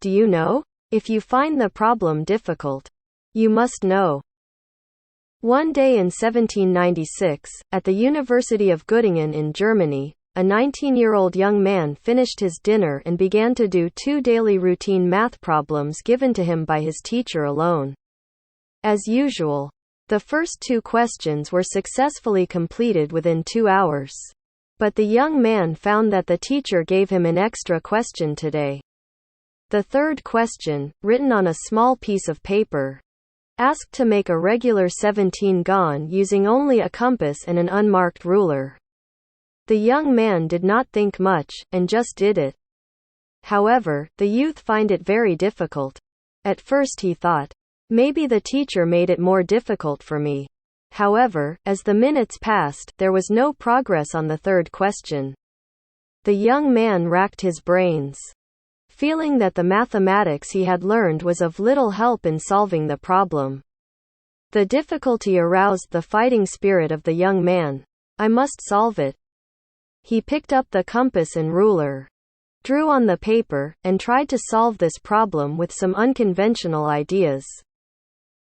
Do you know? If you find the problem difficult, you must know. One day in 1796, at the University of Göttingen in Germany, a 19-year-old young man finished his dinner and began to do 2 daily routine math problems given to him by his teacher alone. As usual, the first 2 questions were successfully completed within 2 hours. But the young man found that the teacher gave him an extra question today. The third question, written on a small piece of paper, asked to make a regular 17-gon using only a compass and an unmarked ruler. The young man did not think much, and just did it. However, the youth find it very difficult. At first he thought, maybe the teacher made it more difficult for me. However, as the minutes passed, there was no progress on the third question. The young man racked his brains, feeling that the mathematics he had learned was of little help in solving the problem. The difficulty aroused the fighting spirit of the young man. I must solve it. He picked up the compass and ruler, drew on the paper, and tried to solve this problem with some unconventional ideas.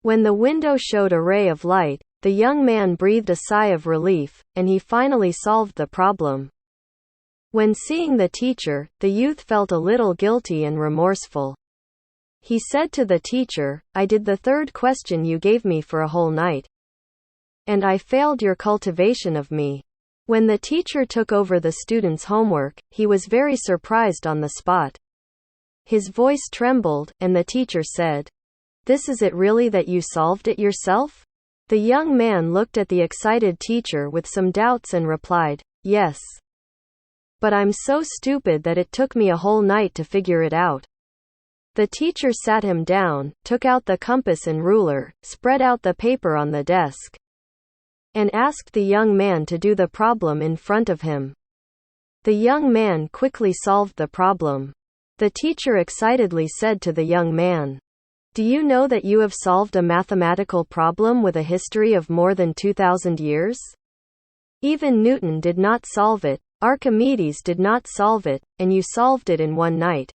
When the window showed a ray of light, the young man breathed a sigh of relief, and he finally solved the problem. When seeing the teacher, the youth felt a little guilty and remorseful. He said to the teacher, I did the third question you gave me for a whole night. And I failed your cultivation of me. When the teacher took over the student's homework, he was very surprised on the spot. His voice trembled, and the teacher said, This is it really that you solved it yourself? The young man looked at the excited teacher with some doubts and replied, Yes. But I'm so stupid that it took me a whole night to figure it out. The teacher sat him down, took out the compass and ruler, spread out the paper on the desk, and asked the young man to do the problem in front of him. The young man quickly solved the problem. The teacher excitedly said to the young man, Do you know that you have solved a mathematical problem with a history of more than 2,000 years? Even Newton did not solve it, Archimedes did not solve it, and you solved it in one night.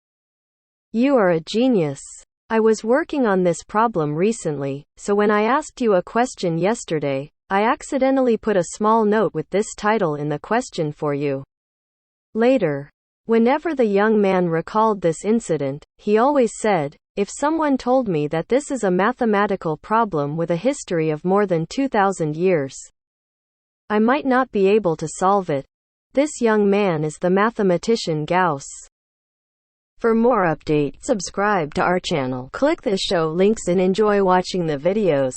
You are a genius. I was working on this problem recently, so when I asked you a question yesterday, I accidentally put a small note with this title in the question for you. Later, whenever the young man recalled this incident, he always said, If someone told me that this is a mathematical problem with a history of more than 2,000 years, I might not be able to solve it. This young man is the mathematician Gauss. For more updates, subscribe to our channel, click the show links and enjoy watching the videos.